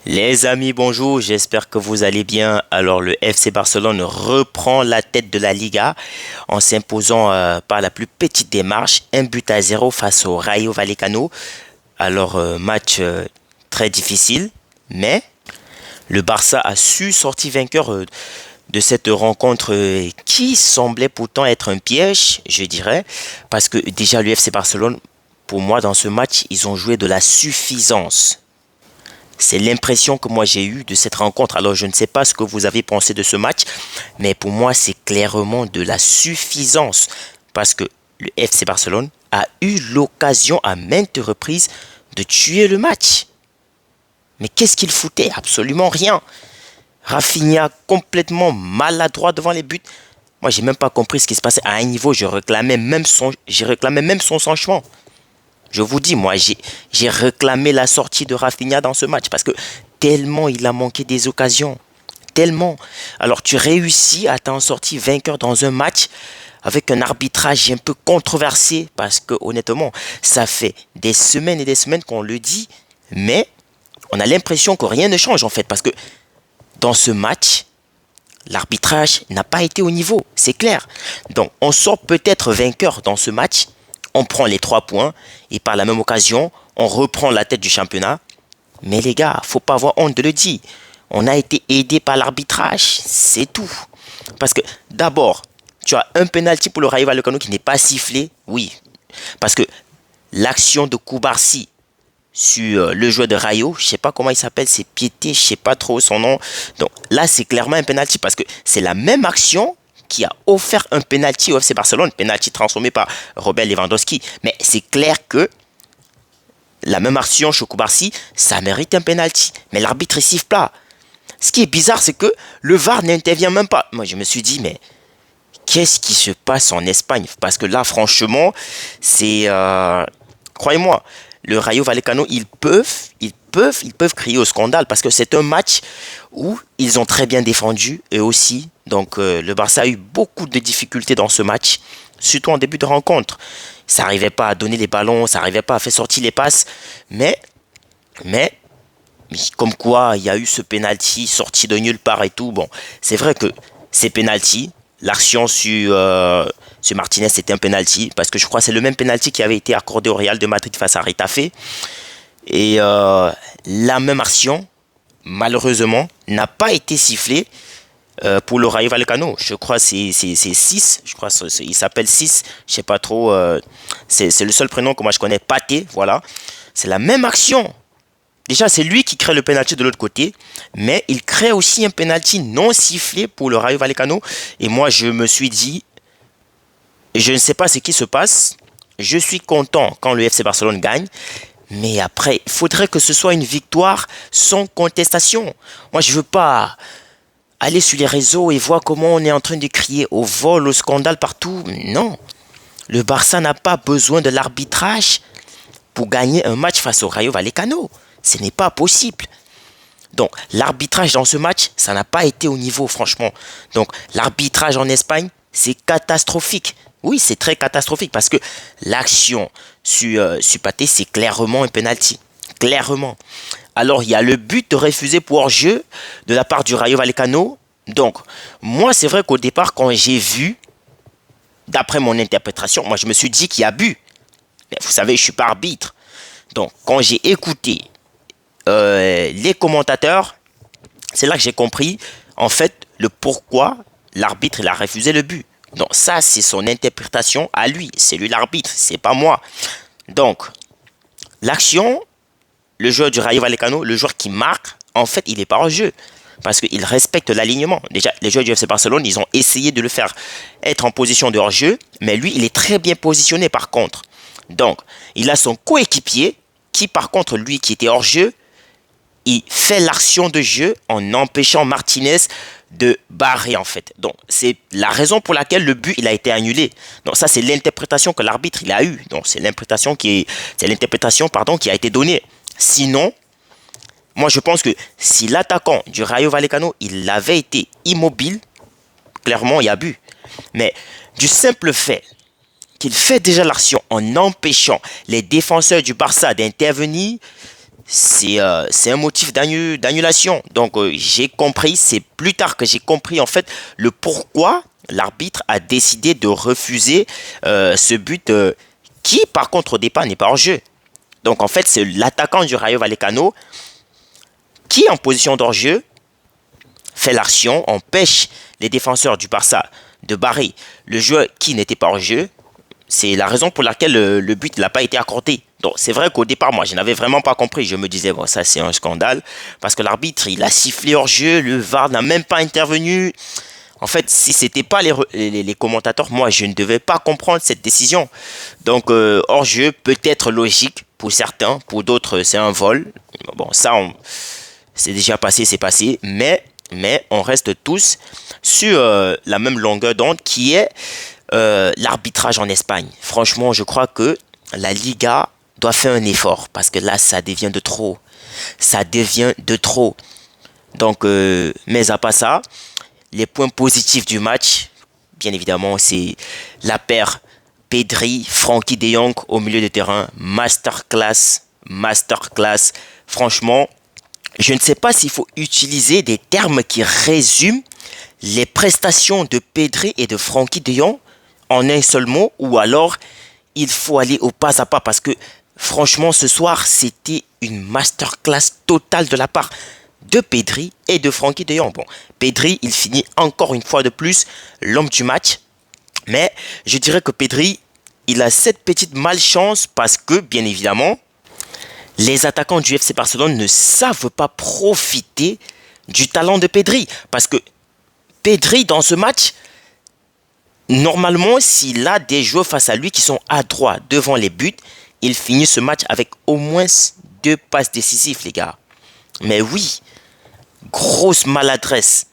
Les amis, bonjour, j'espère que vous allez bien. Alors, le FC Barcelone reprend la tête de la Liga en s'imposant par la plus petite démarche, 1 but à 0 face au Rayo Vallecano. Alors, match très difficile, mais le Barça a su sortir vainqueur de cette rencontre qui semblait pourtant être un piège, je dirais, parce que déjà le FC Barcelone, pour moi, dans ce match, ils ont joué de la suffisance. C'est l'impression que moi j'ai eue de cette rencontre. Alors je ne sais pas ce que vous avez pensé de ce match, mais pour moi c'est clairement de la suffisance. Parce que le FC Barcelone a eu l'occasion à maintes reprises de tuer le match. Mais qu'est-ce qu'il foutait? Absolument rien. Rafinha complètement maladroit devant les buts. Moi j'ai même pas compris ce qui se passait. À un niveau, j'ai réclamé même son changement. Je vous dis, moi, j'ai réclamé la sortie de Rafinha dans ce match parce que tellement il a manqué des occasions. Tellement. Alors, tu réussis à t'en sortir vainqueur dans un match avec un arbitrage un peu controversé parce que, honnêtement, ça fait des semaines et des semaines qu'on le dit, mais on a l'impression que rien ne change en fait parce que dans ce match, l'arbitrage n'a pas été au niveau, c'est clair. Donc, on sort peut-être vainqueur dans ce match, on prend les 3 points et par la même occasion, on reprend la tête du championnat. Mais les gars, faut pas avoir honte de le dire. On a été aidé par l'arbitrage, c'est tout. Parce que d'abord, tu as un penalty pour le Rayo Vallecano qui n'est pas sifflé, oui. Parce que l'action de Koubarsi sur le joueur de Rayo, je sais pas comment il s'appelle, c'est Piété, je sais pas trop son nom. Donc là, c'est clairement un penalty parce que c'est la même action qui a offert un penalty au FC Barcelone, penalty transformé par Robert Lewandowski. Mais c'est clair que la même action chez Koubarsi, ça mérite un penalty. Mais l'arbitre ne siffle pas. Ce qui est bizarre, c'est que le VAR n'intervient même pas. Moi, je me suis dit, mais qu'est-ce qui se passe en Espagne? Parce que là, franchement, c'est... croyez-moi, le Rayo Vallecano, ils peuvent crier au scandale parce que c'est un match où ils ont très bien défendu eux aussi. Donc le Barça a eu beaucoup de difficultés dans ce match, surtout en début de rencontre. Ça n'arrivait pas à donner les ballons, ça n'arrivait pas à faire sortir les passes, mais, mais, comme quoi il y a eu ce penalty sorti de nulle part et tout. Bon, c'est vrai que ces penalty, l'action sur Martinez, c'était un penalty parce que je crois que c'est le même penalty qui avait été accordé au Real de Madrid face à Retafe. Et la même action, malheureusement, n'a pas été sifflée pour le Rayo Vallecano. Je crois que c'est 6. Je crois il s'appelle 6. Je sais pas trop. C'est le seul prénom que moi je connais. Pathé, voilà. C'est la même action. Déjà, c'est lui qui crée le penalty de l'autre côté, mais il crée aussi un penalty non sifflé pour le Rayo Vallecano. Et moi, je me suis dit, je ne sais pas ce qui se passe. Je suis content quand le FC Barcelone gagne. Mais après, il faudrait que ce soit une victoire sans contestation. Moi, je veux pas aller sur les réseaux et voir comment on est en train de crier au vol, au scandale partout. Non. Le Barça n'a pas besoin de l'arbitrage pour gagner un match face au Rayo Vallecano. Ce n'est pas possible. Donc, l'arbitrage dans ce match, ça n'a pas été au niveau, franchement. Donc, l'arbitrage en Espagne, c'est catastrophique. Oui, c'est très catastrophique parce que l'action sur Pathé, c'est clairement un penalty. Clairement. Alors, il y a le but refusé pour hors-jeu de la part du Rayo Vallecano. Donc, moi, c'est vrai qu'au départ, quand j'ai vu, d'après mon interprétation, moi, je me suis dit qu'il y a but. Mais vous savez, je ne suis pas arbitre. Donc, quand j'ai écouté les commentateurs, c'est là que j'ai compris, en fait, le pourquoi l'arbitre il a refusé le but. Donc ça, c'est son interprétation à lui. C'est lui l'arbitre, c'est pas moi. Donc, l'action, le joueur du Rayo Vallecano, le joueur qui marque, en fait, il est pas en jeu. Parce qu'il respecte l'alignement. Déjà, les joueurs du FC Barcelone, ils ont essayé de le faire être en position de hors-jeu, mais lui, il est très bien positionné par contre. Donc, il a son coéquipier, qui par contre, lui, qui était hors-jeu, il fait l'action de jeu en empêchant Martinez de barrer en fait. Donc c'est la raison pour laquelle le but il a été annulé. Donc ça c'est l'interprétation que l'arbitre il a eu. Donc c'est l'interprétation pardon qui a été donnée. Sinon, moi je pense que si l'attaquant du Rayo Vallecano il avait été immobile, clairement il y a but. Mais du simple fait qu'il fait déjà l'action en empêchant les défenseurs du Barça d'intervenir, c'est un motif d'annulation. Donc j'ai compris, c'est plus tard que j'ai compris en fait le pourquoi l'arbitre a décidé de refuser ce but qui par contre au départ n'est pas en jeu. Donc en fait c'est l'attaquant du Rayo Vallecano qui en position d'hors-jeu fait l'action, empêche les défenseurs du Barça de barrer le joueur qui n'était pas en jeu. C'est la raison pour laquelle le but n'a pas été accordé. Donc c'est vrai qu'au départ, moi, je n'avais vraiment pas compris. Je me disais, bon, ça c'est un scandale. Parce que l'arbitre, il a sifflé hors jeu, le VAR n'a même pas intervenu. En fait, si c'était pas les commentateurs, moi, je ne devais pas comprendre cette décision. Donc, hors jeu peut être logique pour certains, pour d'autres, c'est un vol. Bon, ça, c'est déjà passé, c'est passé. Mais on reste tous sur la même longueur d'onde qui est l'arbitrage en Espagne. Franchement, je crois que la Liga doit faire un effort parce que là, ça devient de trop. Ça devient de trop. Donc, mais à part ça, les points positifs du match, bien évidemment, c'est la paire Pedri, Frankie de Jong au milieu de terrain. Masterclass, masterclass. Franchement, je ne sais pas s'il faut utiliser des termes qui résument les prestations de Pedri et de Frankie de Jong en un seul mot, ou alors il faut aller au pas à pas parce que franchement ce soir c'était une masterclass totale de la part de Pedri et de Frankie de Jong. Bon, Pedri il finit encore une fois de plus l'homme du match, mais je dirais que Pedri il a cette petite malchance parce que bien évidemment les attaquants du FC Barcelone ne savent pas profiter du talent de Pedri parce que Pedri dans ce match, normalement, s'il a des joueurs face à lui qui sont adroits devant les buts, il finit ce match avec au moins 2 passes décisives, les gars. Mais oui, grosse maladresse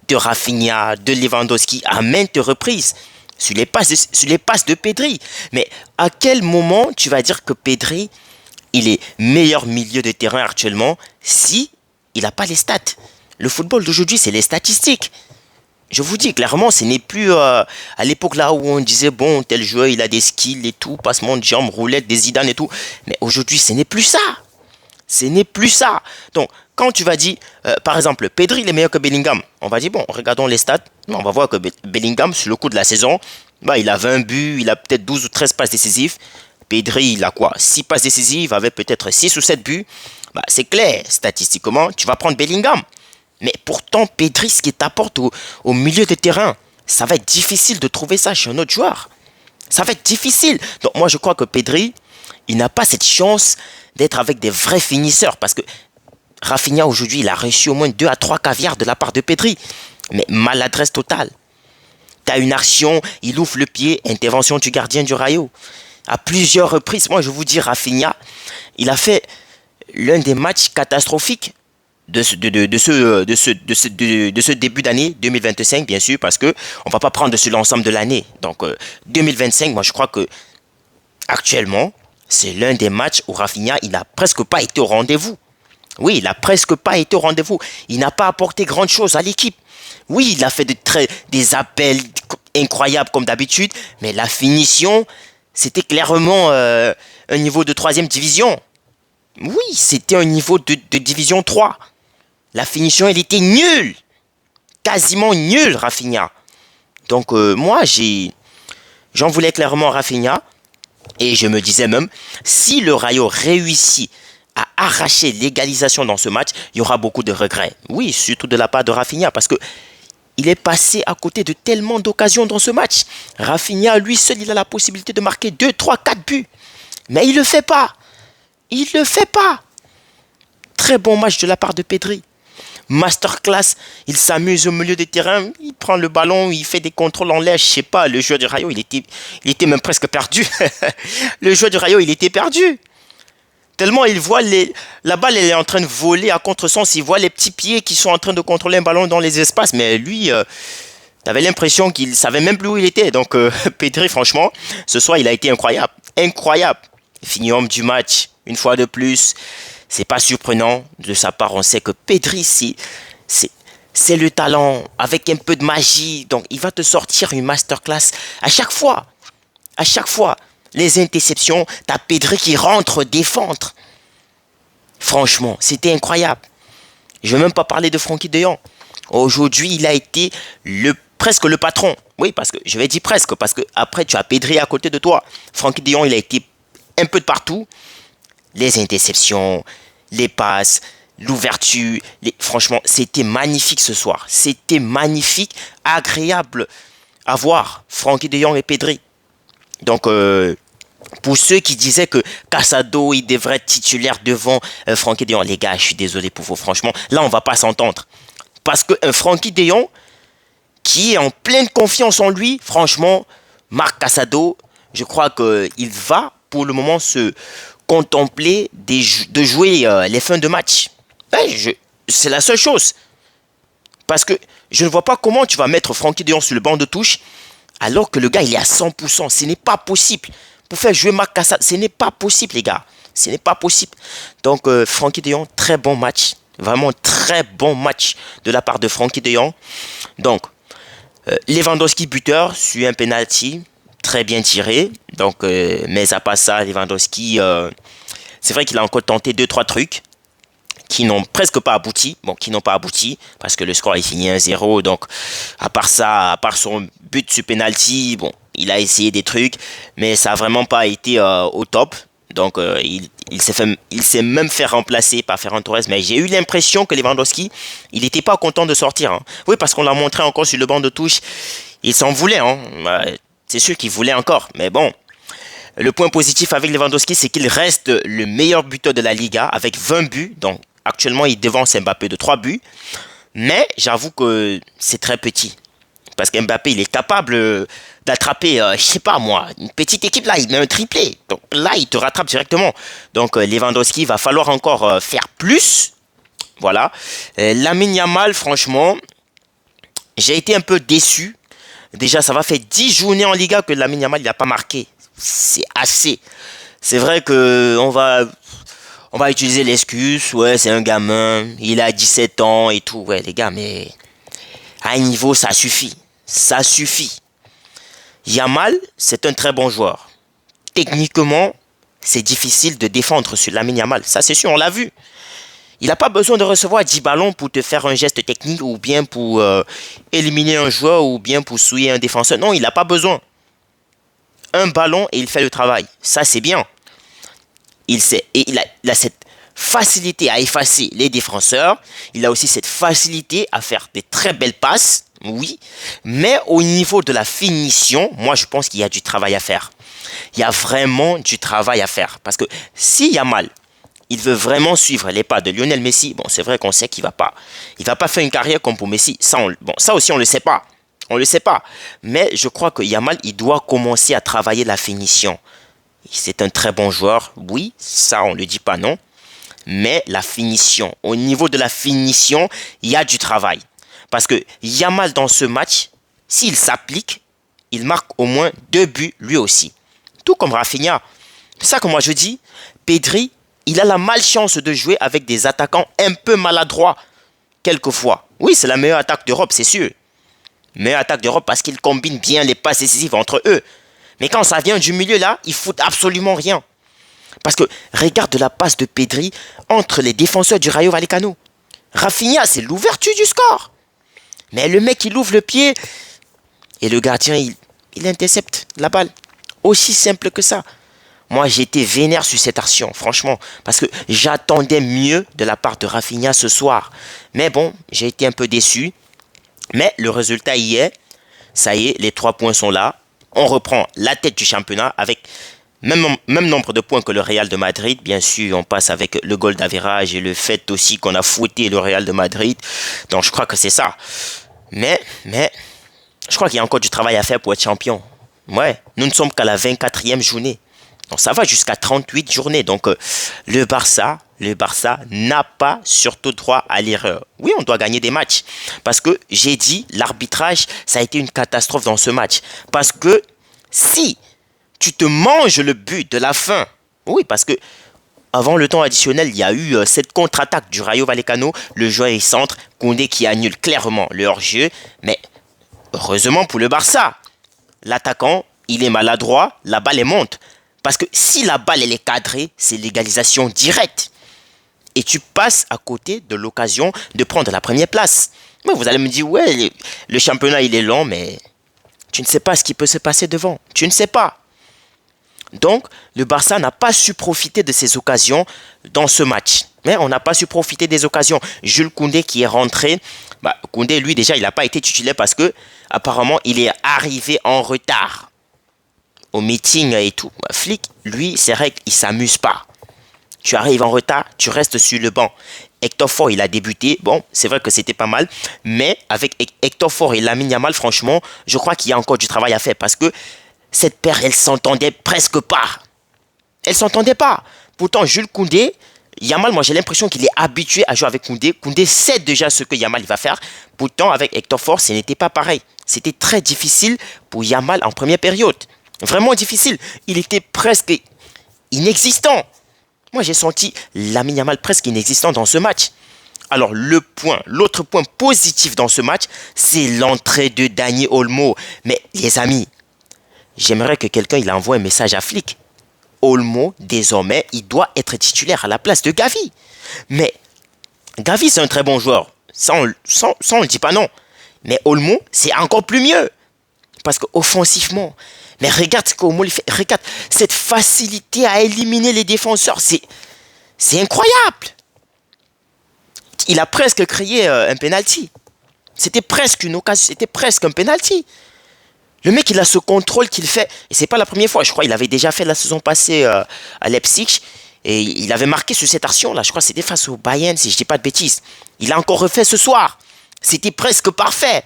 de Rafinha, de Lewandowski à maintes reprises sur les passes de Pedri. Mais à quel moment tu vas dire que Pedri, il est meilleur milieu de terrain actuellement si il n'a pas les stats? Le football d'aujourd'hui, c'est les statistiques. Je vous dis clairement, ce n'est plus à l'époque là où on disait, bon, tel joueur, il a des skills et tout, passement de jambes, roulette, des Zidane et tout. Mais aujourd'hui, ce n'est plus ça. Ce n'est plus ça. Donc, quand tu vas dire, par exemple, Pedri, il est meilleur que Bellingham, on va dire, bon, regardons les stats. On va voir que Bellingham, sur le coup de la saison, bah, il a 20 buts, il a peut-être 12 ou 13 passes décisives. Pedri, il a quoi? 6 passes décisives avec peut-être 6 ou 7 buts. Bah, c'est clair, statistiquement, tu vas prendre Bellingham. Mais pourtant, Pedri, ce qu'il t'apporte au milieu de terrain, ça va être difficile de trouver ça chez un autre joueur. Ça va être difficile. Donc moi, je crois que Pedri, il n'a pas cette chance d'être avec des vrais finisseurs. Parce que Rafinha, aujourd'hui, il a reçu au moins 2 à 3 caviars de la part de Pedri. Mais maladresse totale. Tu as une action, il ouvre le pied, intervention du gardien du Rayo. À plusieurs reprises, moi je vous dis, Rafinha, il a fait l'un des matchs catastrophiques de ce début d'année 2025, bien sûr, parce que on va pas prendre sur l'ensemble de l'année. Donc 2025, moi je crois que actuellement, c'est l'un des matchs où Rafinha, il n'a presque pas été au rendez-vous. Oui, il n'a presque pas été au rendez-vous. Il n'a pas apporté grand-chose à l'équipe. Oui, il a fait des appels incroyables comme d'habitude, mais la finition, c'était clairement un niveau de 3e division. Oui, c'était un niveau de division 3. La finition, elle était nulle. Quasiment nulle, Rafinha. Donc, moi, j'en voulais clairement à Rafinha. Et je me disais même, si le Rayo réussit à arracher l'égalisation dans ce match, il y aura beaucoup de regrets. Oui, surtout de la part de Rafinha, parce que il est passé à côté de tellement d'occasions dans ce match. Rafinha, lui seul, il a la possibilité de marquer 2, 3, 4 buts. Mais il ne le fait pas. Il ne le fait pas. Très bon match de la part de Pedri. Masterclass, il s'amuse au milieu des terrains, il prend le ballon, il fait des contrôles en l'air, je sais pas, le joueur du Rayo, il était même presque perdu. Le joueur du Rayo, il était perdu. Tellement il voit la balle, elle est en train de voler à contresens, il voit les petits pieds qui sont en train de contrôler un ballon dans les espaces, mais lui, t'avais l'impression qu'il savait même plus où il était. Donc Pedri, franchement, ce soir, il a été incroyable. Incroyable. Fini homme du match, une fois de plus. C'est pas surprenant de sa part. On sait que Pedri, c'est le talent avec un peu de magie. Donc, il va te sortir une masterclass à chaque fois. À chaque fois. Les interceptions, t'as Pedri qui rentre défendre. Franchement, c'était incroyable. Je ne vais même pas parler de Frenkie de Jong. Aujourd'hui, il a été presque le patron. Oui, parce que je vais dire presque, parce que après tu as Pedri à côté de toi. Frenkie de Jong, il a été un peu de partout. Les interceptions, les passes, l'ouverture. Franchement, c'était magnifique ce soir. C'était magnifique, agréable à voir. Frenkie de Jong et Pedri. Donc, pour ceux qui disaient que Casado, il devrait être titulaire devant Frenkie de Jong, les gars, je suis désolé pour vous. Franchement, là, on va pas s'entendre. Parce qu'un Frenkie de Jong qui est en pleine confiance en lui, franchement, Marc Casado, je crois qu'il va pour le moment se contempler de jouer les fins de match. C'est la seule chose. Parce que je ne vois pas comment tu vas mettre Frenkie de Jong sur le banc de touche alors que le gars il est à 100%. Ce n'est pas possible. Pour faire jouer Marc Casado, ce n'est pas possible les gars. Ce n'est pas possible. Donc Frenkie de Jong, très bon match. Vraiment très bon match de la part de Frenkie de Jong. Donc, Lewandowski buteur sur un penalty très bien tiré. Donc, mais à part ça, Lewandowski, c'est vrai qu'il a encore tenté 2-3 trucs qui n'ont presque pas abouti. Bon, qui n'ont pas abouti parce que le score est fini 1-0. Donc, à part ça, à part son but sur penalty, bon, il a essayé des trucs, mais ça n'a vraiment pas été au top. Donc, il s'est même fait remplacer par Ferran Torres. Mais j'ai eu l'impression que Lewandowski, il n'était pas content de sortir. Hein. Oui, parce qu'on l'a montré encore sur le banc de touche. Il s'en voulait. Hein. C'est sûr qu'il voulait encore. Mais bon, le point positif avec Lewandowski, c'est qu'il reste le meilleur buteur de la Liga avec 20 buts. Donc, actuellement, il devance Mbappé de 3 buts. Mais j'avoue que c'est très petit. Parce qu'Mbappé, il est capable d'attraper, je sais pas moi, une petite équipe là, il met un triplé. Donc là, il te rattrape directement. Donc Lewandowski, il va falloir encore faire plus. Voilà. Lamine Yamal, franchement, j'ai été un peu déçu. Déjà, ça va faire 10 journées en Liga que Lamine Yamal, il n'a pas marqué. C'est assez. C'est vrai que on va utiliser l'excuse. Ouais, c'est un gamin, il a 17 ans et tout. Ouais, les gars, mais à un niveau, ça suffit. Ça suffit. Yamal, c'est un très bon joueur. Techniquement, c'est difficile de défendre sur Lamine Yamal. Ça, c'est sûr, on l'a vu. Il n'a pas besoin de recevoir 10 ballons pour te faire un geste technique ou bien pour éliminer un joueur ou bien pour souiller un défenseur. Non, il n'a pas besoin. Un ballon et il fait le travail. Ça, c'est bien. Il a cette facilité à effacer les défenseurs. Il a aussi cette facilité à faire des très belles passes. Oui, mais au niveau de la finition, moi je pense qu'il y a du travail à faire. Il y a vraiment du travail à faire. Parce que si Yamal, il veut vraiment suivre les pas de Lionel Messi, bon c'est vrai qu'on sait qu'il va pas faire une carrière comme pour Messi. Ça aussi on le sait pas. On le sait pas. Mais je crois que Yamal, il doit commencer à travailler la finition. C'est un très bon joueur, oui, ça on ne le dit pas non. Mais la finition, au niveau de la finition, il y a du travail. Parce que Yamal dans ce match, s'il s'applique, il marque au moins 2 buts lui aussi. Tout comme Rafinha. C'est ça que moi je dis. Pedri, il a la malchance de jouer avec des attaquants un peu maladroits. Quelquefois. Oui, c'est la meilleure attaque d'Europe, c'est sûr. Meilleure attaque d'Europe parce qu'il combine bien les passes décisives entre eux. Mais quand ça vient du milieu là, il fout absolument rien. Parce que regarde la passe de Pedri entre les défenseurs du Rayo Vallecano. Rafinha, c'est l'ouverture du score. Mais le mec, il ouvre le pied et le gardien, il intercepte la balle. Aussi simple que ça. Moi, j'étais vénère sur cette action, franchement. Parce que j'attendais mieux de la part de Rafinha ce soir. Mais bon, j'ai été un peu déçu. Mais le résultat y est. Ça y est, les 3 points sont là. On reprend la tête du championnat avec même nombre de points que le Real de Madrid. Bien sûr, on passe avec le goal d'average et le fait aussi qu'on a fouetté le Real de Madrid. Donc, je crois que c'est ça. Mais, je crois qu'il y a encore du travail à faire pour être champion. Ouais, nous ne sommes qu'à la 24e journée. Donc, ça va jusqu'à 38 journées. Donc, le Barça n'a pas surtout droit à l'erreur. Oui, on doit gagner des matchs. Parce que, j'ai dit, l'arbitrage, ça a été une catastrophe dans ce match. Parce que, si tu te manges le but de la fin, oui, parce que, avant le temps additionnel, il y a eu cette contre-attaque du Rayo Vallecano. Le joueur est centre, Koundé qui annule clairement le hors-jeu. Mais heureusement pour le Barça, l'attaquant, il est maladroit, la balle est monte. Parce que si la balle elle est cadrée, c'est l'égalisation directe. et tu passes à côté de l'occasion de prendre la première place. Mais vous allez me dire, ouais, le championnat il est long, mais tu ne sais pas ce qui peut se passer devant. Tu ne sais pas. Donc, le Barça n'a pas su profiter de ces occasions dans ce match. Mais on n'a pas su profiter des occasions. Jules Koundé qui est rentré. Koundé, lui, déjà, il n'a pas été titulaire parce que apparemment, il est arrivé en retard au meeting et tout. Flick, lui, c'est vrai qu'il ne s'amuse pas. Tu arrives en retard, tu restes sur le banc. Hector Ford, il a débuté. Bon, c'est vrai que c'était pas mal. Mais avec Hector Ford et Lamine Yamal, franchement, je crois qu'il y a encore du travail à faire. Parce que cette paire, elle s'entendait presque pas. Elle s'entendait pas. Pourtant, Jules Koundé, Yamal, moi j'ai l'impression qu'il est habitué à jouer avec Koundé. Koundé sait déjà ce que Yamal va faire. Pourtant, avec Hector Ford, ce n'était pas pareil. C'était très difficile pour Yamal en première période. Vraiment difficile. Il était presque inexistant. Moi, j'ai senti Lamine Yamal presque inexistant dans ce match. Alors, l'autre point positif dans ce match, c'est l'entrée de Dani Olmo. Mais les amis, j'aimerais que quelqu'un il envoie un message à Flick. Olmo, désormais, il doit être titulaire à la place de Gavi. Mais Gavi, c'est un très bon joueur. Ça, on ne dit pas non. Mais Olmo, c'est encore plus mieux. Parce qu'offensivement, mais regarde ce qu'Olmo fait. Regarde cette facilité à éliminer les défenseurs. C'est incroyable. Il a presque créé un penalty. C'était presque une occasion. C'était presque un penalty. Le mec, il a ce contrôle qu'il fait. Et c'est pas la première fois. Je crois qu'il avait déjà fait la saison passée à Leipzig. Et il avait marqué sur cette action-là. Je crois que c'était face au Bayern, si je dis pas de bêtises. Il a encore refait ce soir. C'était presque parfait.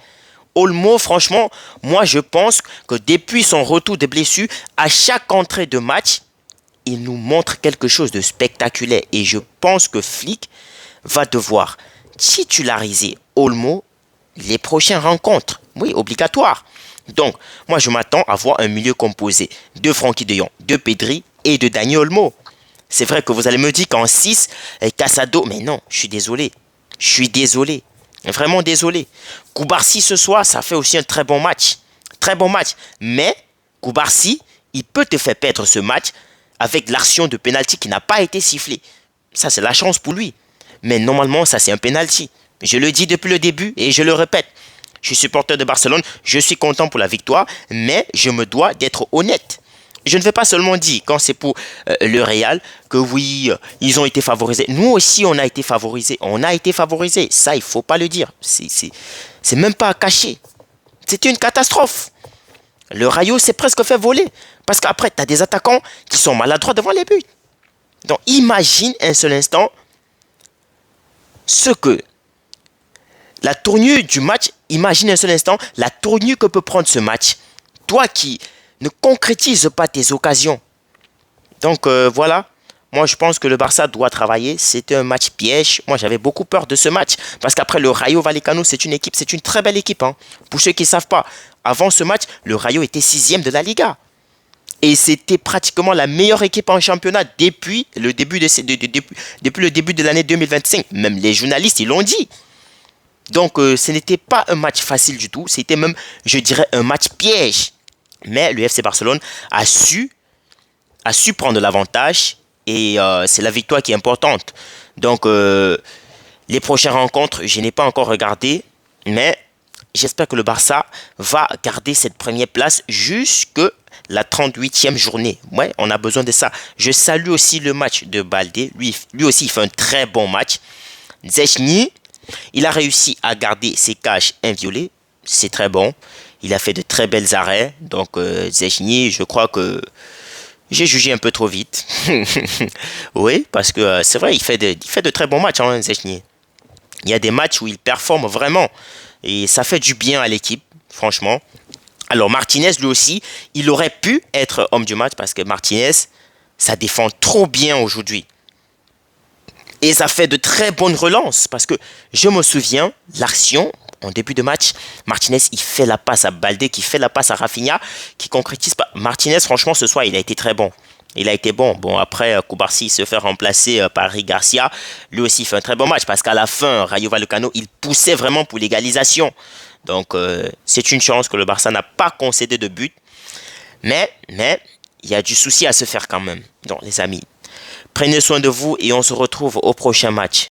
Olmo, franchement, moi je pense que depuis son retour de blessure, à chaque entrée de match, il nous montre quelque chose de spectaculaire. Et je pense que Flick va devoir titulariser Olmo les prochaines rencontres. Oui, obligatoire. Donc, moi je m'attends à voir un milieu composé de Frenkie de Jong, de Pedri et de Dani Olmo. C'est vrai que vous allez me dire qu'en 6, Casado, mais non, je suis désolé. Je suis désolé. Vraiment désolé. Koubarsi ce soir, ça fait aussi un très bon match. Très bon match. Mais Koubarsi, il peut te faire perdre ce match avec l'action de pénalty qui n'a pas été sifflée. Ça, c'est la chance pour lui. Mais normalement, ça, c'est un pénalty. Je le dis depuis le début et je le répète. Je suis supporter de Barcelone, je suis content pour la victoire, mais je me dois d'être honnête. Je ne vais pas seulement dire, quand c'est pour le Real, que oui, ils ont été favorisés. Nous aussi, on a été favorisés. On a été favorisés. Ça, il ne faut pas le dire. C'est même pas à cacher. C'était une catastrophe. Le Rayo s'est presque fait voler. Parce qu'après, tu as des attaquants qui sont maladroits devant les buts. Donc, imagine un seul instant ce que la tournure du match, imagine un seul instant la tournure que peut prendre ce match. Toi qui ne concrétise pas tes occasions. Donc voilà, moi je pense que le Barça doit travailler. C'était un match piège. Moi j'avais beaucoup peur de ce match. Parce qu'après le Rayo Vallecano, c'est une équipe, c'est une très belle équipe. Hein. Pour ceux qui ne savent pas, avant ce match, le Rayo était 6e de la Liga. Et c'était pratiquement la meilleure équipe en championnat depuis le début de l'année 2025. Même les journalistes, ils l'ont dit. Donc ce n'était pas un match facile du tout. C'était même, je dirais, un match piège. Mais le FC Barcelone a su prendre l'avantage et c'est la victoire qui est importante. Donc, les prochaines rencontres, je n'ai pas encore regardé, mais j'espère que le Barça va garder cette première place jusque la 38e journée. Ouais, on a besoin de ça. Je salue aussi le match de Baldé. Lui aussi, il fait un très bon match. Szczęsny, il a réussi à garder ses cages inviolées. C'est très bon. Il a fait de très belles arrêts. Donc, Szczęsny, je crois que j'ai jugé un peu trop vite. Oui, parce que c'est vrai, il fait de très bons matchs, hein, Szczęsny. Il y a des matchs où il performe vraiment. Et ça fait du bien à l'équipe, franchement. Alors, Martinez, lui aussi, il aurait pu être homme du match parce que Martinez, ça défend trop bien aujourd'hui. Et ça fait de très bonnes relances parce que je me souviens, l'action en début de match, Martinez, il fait la passe à Baldé, qui fait la passe à Rafinha, qui concrétise pas. Martinez, franchement, ce soir, il a été très bon. Il a été bon. Bon, après, Koubarsi se fait remplacer par Rick Garcia. Lui aussi, il fait un très bon match parce qu'à la fin, Rayo Vallecano, il poussait vraiment pour l'égalisation. Donc, c'est une chance que le Barça n'a pas concédé de but. Mais, il y a du souci à se faire quand même. Donc, les amis, Prenez soin de vous et on se retrouve au prochain match.